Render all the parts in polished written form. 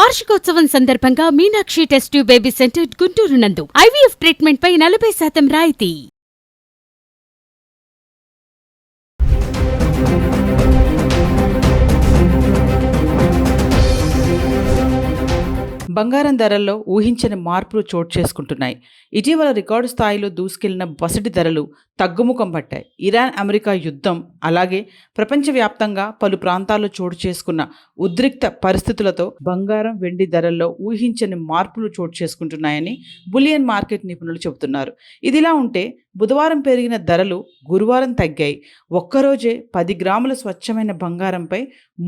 వార్షికోత్సవం సందర్భంగా Meenakshi test tube baby centre Guntur నందు ఐవీఎఫ్ ట్రీట్మెంట్ పై 40% రాయితీ. బంగారం ధరల్లో ఊహించని మార్పులు చోటు చేసుకుంటున్నాయి. ఇటీవల రికార్డు స్థాయిలో దూసుకెళ్లిన బసటి ధరలు తగ్గుముఖం పట్టాయి. ఇరాన్ అమెరికా యుద్ధం, అలాగే ప్రపంచవ్యాప్తంగా పలు ప్రాంతాల్లో చోటు చేసుకున్న ఉద్రిక్త పరిస్థితులతో బంగారం, వెండి ధరల్లో ఊహించని మార్పులు చోటు చేసుకుంటున్నాయని బులియన్ మార్కెట్ నిపుణులు చెబుతున్నారు. ఇదిలా ఉంటే బుధవారం పెరిగిన ధరలు గురువారం తగ్గాయి. ఒక్కరోజే 10 గ్రాముల స్వచ్ఛమైన బంగారంపై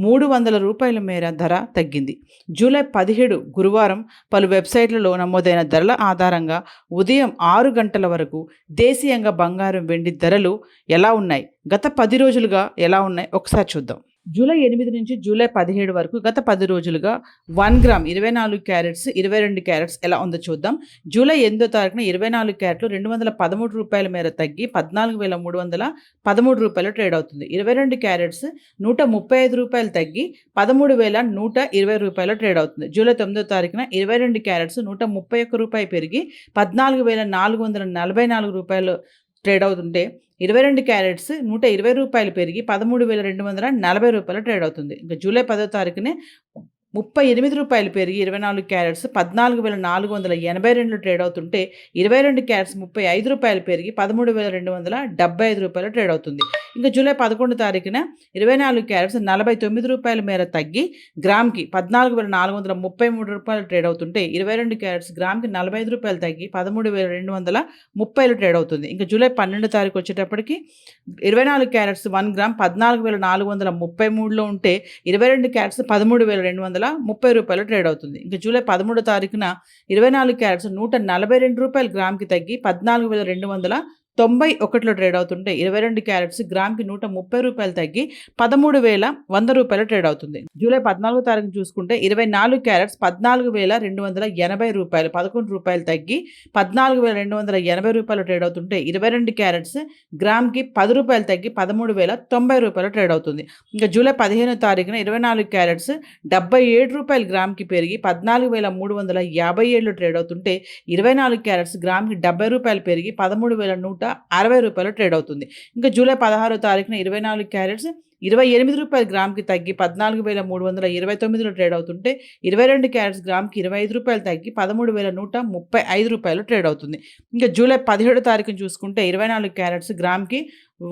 300 రూపాయల మేర ధర తగ్గింది. జూలై 17 గురువారం పలు వెబ్సైట్లలో నమోదైన ధరల ఆధారంగా ఉదయం 6 గంటల వరకు దేశీయంగా బంగారం, వెండి ధరలు ఎలా ఉన్నాయి, గత 10 రోజులుగా ఎలా ఉన్నాయి ఒకసారి చూద్దాం. జూలై 8 నుంచి జూలై 17 వరకు గత 10 రోజులుగా 1 గ్రామ్ 24 క్యారెట్స్, 22 క్యారెట్స్ ఎలా ఉందో చూద్దాం. జూలై 8వ తారీఖున 24 క్యారెట్లు 213 రూపాయల మేర తగ్గి 14,313 రూపాయలు ట్రేడ్ అవుతుంది. 22 క్యారెట్స్ 135 రూపాయలు తగ్గి 13,120 రూపాయలు ట్రేడ్ అవుతుంది. జూలై 9వ తారీఖున 22 క్యారెట్స్ 131 రూపాయలు పెరిగి 14,444 రూపాయలు ట్రేడ్ అవుతుంటే 22 క్యారెట్స్ 120 రూపాయలు పెరిగి 13,240 రూపాయలు ట్రేడ్ అవుతుంది. ఇంకా జూలై 10వ తారీఖునే 38 రూపాయలు పెరిగి 24 క్యారెట్స్ 14,482 ట్రేడ్ అవుతుంటే 22 క్యారెట్స్ 35 రూపాయలు పెరిగి 13,275 రూపాయలు ట్రేడ్ అవుతుంది. ఇంకా జూలై 11 తారీఖున 24 క్యారెట్స్ 49 రూపాయల మేర తగ్గి గ్రామ్కి 14,433 రూపాయలు ట్రేడ్ అవుతుంటే 22 క్యారెట్స్ గ్రామ్కి 45 రూపాయలు తగ్గి 13,230 ట్రేడ్ అవుతుంది. ఇంకా జూలై 12 తారీఖు వచ్చేటప్పటికి 24 క్యారెట్స్ 1 గ్రామ్ 14,433లో ఉంటే 22 క్యారెట్స్ 13,230 రూపాయలు ట్రేడ్ అవుతుంది. ఇంకా జూలై 13 తారీఖున 24 క్యారెట్స్ 142 రూపాయలు గ్రామ్కి తగ్గి 14,291లో ట్రేడ్ అవుతుంటే 22 క్యారెట్స్ గ్రామ్కి 130 రూపాయలు తగ్గి 13,100 రూపాయలు ట్రేడ్ అవుతుంది. జూలై 14 తారీఖు చూసుకుంటే 24 క్యారెట్స్ 14,280 రూపాయలు 11 రూపాయలు తగ్గి 14,280 రూపాయలు ట్రేడ్ అవుతుంటే 22 క్యారెట్స్ గ్రామ్కి 10 రూపాయలు తగ్గి 13,090 రూపాయలు ట్రేడ్ అవుతుంది. ఇంకా జూలై 15 తారీఖున 24 క్యారెట్స్ 77 రూపాయలు గ్రామ్కి పెరిగి 14,357 ట్రేడ్ అవుతుంటే 24 క్యారెట్స్ గ్రామ్కి 70 రూపాయలు పెరిగి 13,160 రూపాయలు ట్రేడ్ అవుతుంది. ఇంకా జూలై 16 తారీఖున 24 క్యారెట్స్ 28 రూపాయలు గ్రామ్కి తగ్గి 14,329లో ట్రేడ్ అవుతుంటే 22 క్యారెట్స్ గ్రామ్కి 25 రూపాయలు తగ్గి 13,135 రూపాయలు ట్రేడ్ అవుతుంది. ఇంకా జూలై 17 తారీఖున చూసుకుంటే 24 క్యారెట్స్ గ్రామ్కి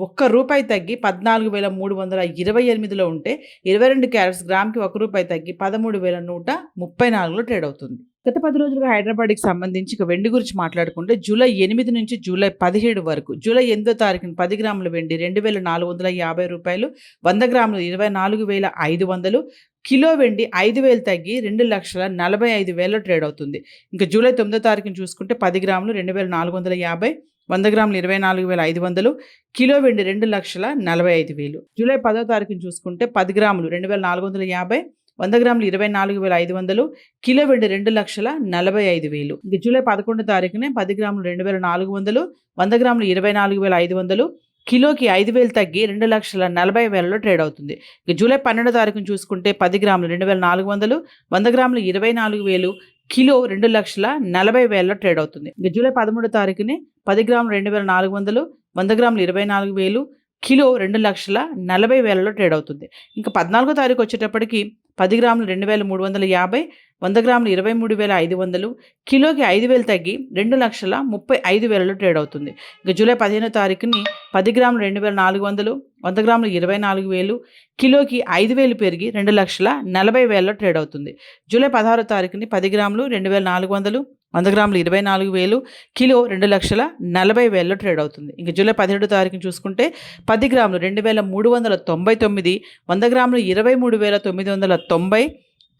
₹1 తగ్గి 14,328లో ఉంటే 22 క్యారెట్స్ గ్రామ్కి ₹1 తగ్గి 13,134లో ట్రేడ్ అవుతుంది. గత 10 రోజులుగా హైదరాబాద్కి సంబంధించి వెండి గురించి మాట్లాడుకుంటే జూలై 8 నుంచి జూలై 17 వరకు జూలై 8వ తారీఖున 10 గ్రాముల వెండి 2,450 రూపాయలు, 100 గ్రాములు 24,500, కిలో వెండి 5,000 తగ్గి 2,45,000 ట్రేడ్ అవుతుంది. ఇంకా జూలై 9వ తారీఖున చూసుకుంటే 10 గ్రాములు 2,450, 100 గ్రాములు 24,500, కిలో వెండి 2,45,000. జూలై 10వ తారీఖున చూసుకుంటే 10 గ్రాములు 2,450, 100 గ్రాములు 24,500, కిలో వెండి 2,45,000. ఇంక జూలై 11 తారీఖునే 10 గ్రాములు 2,400, 100 గ్రాములు 24,500, కిలోకి 5,000 తగ్గి 2,40,000లో ట్రేడ్ అవుతుంది. ఇక జూలై 12 తారీఖున చూసుకుంటే 10 గ్రాములు 2,400, 100 గ్రాములు 24,000, కిలో 2,40,000లో ట్రేడ్ అవుతుంది. ఇక జూలై 13 తారీఖునే 10 గ్రాములు 2,400, 100 గ్రాములు 24,000, కిలో 2,40,000లో ట్రేడ్ అవుతుంది. ఇంకా 14వ తారీఖు వచ్చేటప్పటికి 10 గ్రాములు 2,350, 100 గ్రాములు 23,500, కిలోకి 5,000 తగ్గి 2,35,000లో ట్రేడ్ అవుతుంది. ఇంకా జూలై 15వ తారీఖుని 10 గ్రాములు 2,400, 100 గ్రాములు 24,000, కిలోకి 5,000 పెరిగి 2,40,000లో ట్రేడ్ అవుతుంది. జూలై 16వ తారీఖుని 10 గ్రాములు 2,400, 100 గ్రాములు 24,000, కిలో 2,40,000లో ట్రేడ్ అవుతుంది. ఇంకా జూలై 17 తారీఖున చూసుకుంటే 10 గ్రాములు 2,399, 100 గ్రాములు 23,990,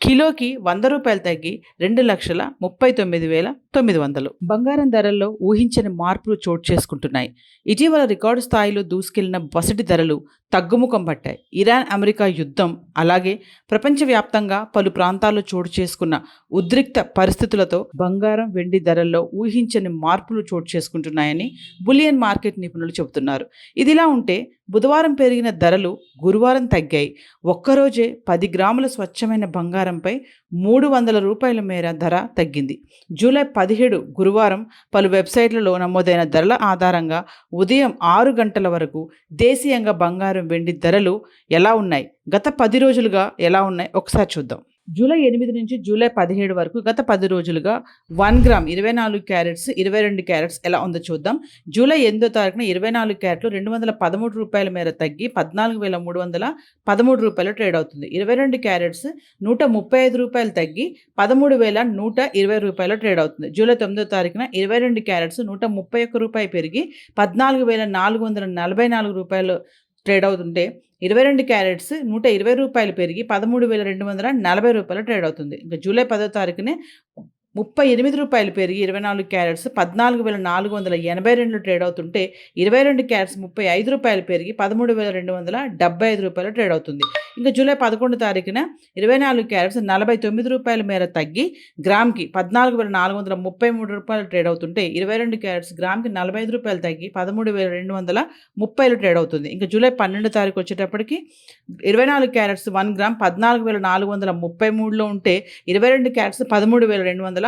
కిలోకి 100 రూపాయలు తగ్గి 2,39,000 900. బంగారం ధరల్లో ఊహించని మార్పులు చోటు చేసుకుంటున్నాయి. ఇటీవల రికార్డు స్థాయిలో దూసుకెళ్లిన పసిడి ధరలు తగ్గుముఖం పట్టాయి. ఇరాన్ అమెరికా యుద్ధం, అలాగే ప్రపంచవ్యాప్తంగా పలు ప్రాంతాల్లో చోటు చేసుకున్న ఉద్రిక్త పరిస్థితులతో బంగారం, వెండి ధరల్లో ఊహించని మార్పులు చోటు చేసుకుంటున్నాయని బులియన్ మార్కెట్ నిపుణులు చెబుతున్నారు. ఇదిలా ఉంటే బుధవారం పెరిగిన ధరలు గురువారం తగ్గాయి. ఒక్కరోజే 10 గ్రాముల స్వచ్ఛమైన బంగారంపై 300 రూపాయల మేర ధర తగ్గింది. జూలై 17 గురువారం పలు వెబ్సైట్లలో నమోదైన ధరల ఆధారంగా ఉదయం 6 గంటల వరకు దేశీయంగా బంగారం, వెండి ధరలు ఎలా ఉన్నాయి, గత 10 రోజులుగా ఎలా ఉన్నాయి ఒకసారి చూద్దాం. జూలై 8 నుంచి జూలై 17 వరకు గత 10 రోజులుగా 1 గ్రామ్ 24 క్యారెట్స్, 22 క్యారెట్స్ ఎలా ఉందో చూద్దాం. జూలై 8వ తారీఖున 24 క్యారెట్లు 213 రూపాయల మేర తగ్గి 14,313 రూపాయలు ట్రేడ్ అవుతుంది. 22 క్యారెట్స్ 135 రూపాయలు తగ్గి 13,120 రూపాయలు ట్రేడ్ అవుతుంది. జూలై 9వ తారీఖున 22 క్యారెట్స్ 131 రూపాయి పెరిగి 14,444 రూపాయలు ట్రేడ్ అవుతుంటే 22 క్యారెట్స్ 120 రూపాయలు పెరిగి 13,240 రూపాయలు ట్రేడ్ అవుతుంది. ఇంకా జూలై 10వ తారీఖునే 38 రూపాయలు పెరిగి 24 క్యారెట్స్ 14,482 ట్రేడ్ అవుతుంటే 22 క్యారెట్స్ 35 రూపాయలు పెరిగి 13,275 రూపాయలు ట్రేడ్ అవుతుంది. ఇంకా జూలై 11 తారీఖున 24 క్యారెట్స్ 49 రూపాయల మేర తగ్గి గ్రామ్కి 14,433 రూపాయలు ట్రేడ్ అవుతుంటే 22 క్యారెట్స్ గ్రామ్కి 45 రూపాయలు తగ్గి 13,230 ట్రేడ్ అవుతుంది. ఇంకా జూలై 12 తారీఖు వచ్చేటప్పటికి 24 క్యారెట్స్ 1 గ్రామ్ 14,433లో ఉంటే 22 క్యారెట్స్ 13,230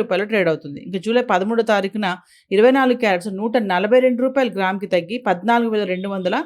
రూపాయలు ట్రేడ్ అవుతుంది. ఇంకా జూలై 13 తారీఖున 24 క్యారెట్స్ 142 రూపాయలు గ్రామ్కి తగ్గి 14,291లో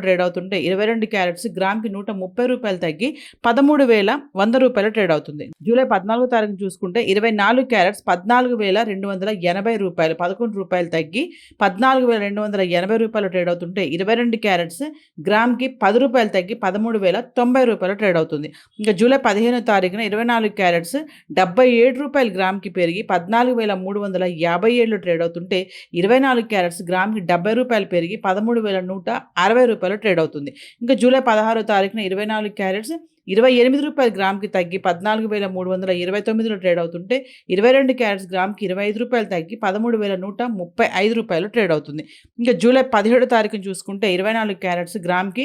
ట్రేడ్ అవుతుంటే 22 క్యారెట్స్ గ్రామ్కి 130 రూపాయలు తగ్గి 13,100 రూపాయలు ట్రేడ్ అవుతుంది. జూలై 14 తారీఖు చూసుకుంటే 24 క్యారెట్స్ 14,280 రూపాయలు 11 రూపాయలు తగ్గి 14,280 రూపాయలు ట్రేడ్ అవుతుంటే 22 క్యారెట్స్ గ్రామ్కి 10 రూపాయలు తగ్గి 13,090 రూపాయలు ట్రేడ్ అవుతుంది. ఇంకా జూలై 15 తారీఖున 24 క్యారెట్స్ 77 రూపాయలు గ్రామ్కి పెరిగి 14,357 ట్రేడ్ అవుతుంటే 24 క్యారెట్స్ గ్రామ్కి 70 రూపాయలు పెరిగి 13,160 రూపాయలు ట్రేడ్ అవుతుంది. ఇంకా జూలై 16 తారీఖున 24 క్యారెట్స్ 28 రూపాయలు గ్రామ్కి తగ్గి 14,329లో ట్రేడ్ అవుతుంటే 22 క్యారెట్స్ గ్రామ్కి 25 రూపాయలు తగ్గి 13,135 రూపాయలు ట్రేడ్ అవుతుంది. ఇంకా జూలై 17 తారీఖున చూసుకుంటే 24 క్యారెట్స్ గ్రామ్కి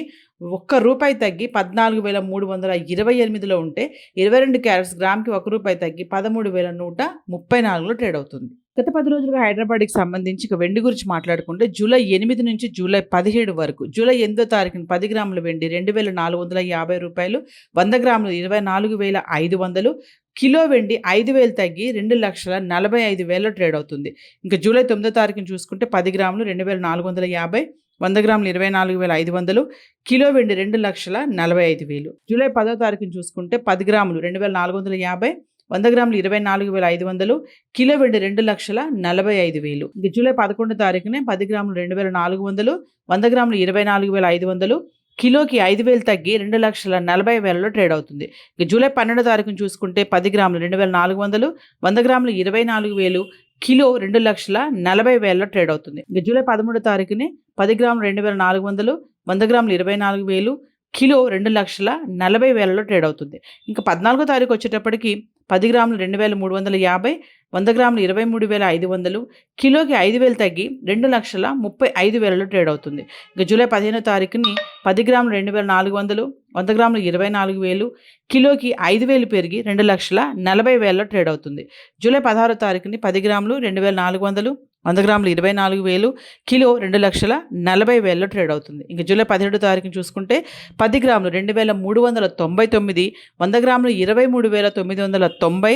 ₹1 తగ్గి 14,328లో ఉంటే 22 క్యారెట్స్ గ్రామ్కి ₹1 తగ్గి 13,134లో ట్రేడ్ అవుతుంది. గత 10 రోజులుగా హైదరాబాద్కి సంబంధించి వెండి గురించి మాట్లాడుకుంటే జూలై 8 నుంచి జూలై 17 వరకు జూలై 8వ తారీఖున 10 గ్రాముల వెండి 2,450 రూపాయలు, 100 గ్రాములు 24,500, కిలో వెండి 5,000 తగ్గి 2,45,000 ట్రేడ్ అవుతుంది. ఇంకా జూలై 9వ తారీఖున చూసుకుంటే 10 గ్రాములు 2,450, 100 గ్రాములు 24,500, కిలో వెండి 2,45,000. జూలై 10వ తారీఖున చూసుకుంటే 10 గ్రాములు 2,450, 100 గ్రాములు 24,500, కిలో వెండి 2,45,000. ఇంక జూలై 11 తారీఖునే 10 గ్రాములు 2,400, 100 గ్రాములు 24,500, కిలోకి 5,000 తగ్గి 2,40,000లో ట్రేడ్ అవుతుంది. ఇక జూలై 12 తారీఖున చూసుకుంటే 10 గ్రాములు 2,400, 100 గ్రాములు 24,000, కిలో 2,40,000లో ట్రేడ్ అవుతుంది. ఇక జూలై 13 తారీఖునే 10 గ్రాములు 2,400, 100 గ్రాములు 24,000, కిలో 2,40,000లో ట్రేడ్ అవుతుంది. ఇంకా 14వ తారీఖు వచ్చేటప్పటికి 10 గ్రాములు 2,350, 100 గ్రాములు 23,500, కిలోకి 5,000 తగ్గి 2,35,000లో ట్రేడ్ అవుతుంది. ఇంకా జూలై 15వ తారీఖుని 10 గ్రాములు 2,400, 100 గ్రాములు 24,000, కిలోకి 5,000 పెరిగి 2,40,000లో ట్రేడ్ అవుతుంది. జూలై 16వ తారీఖుని 10 గ్రాములు 2,400, 100 గ్రాములు 24,000, కిలో 2,40,000లో ట్రేడ్ అవుతుంది. ఇంకా జూలై 17వ తారీఖుని చూసుకుంటే 10 గ్రాములు 2,399, 100 గ్రాములు 23,990,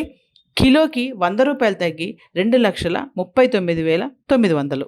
కిలోకి ₹100 తగ్గి 2,39,900.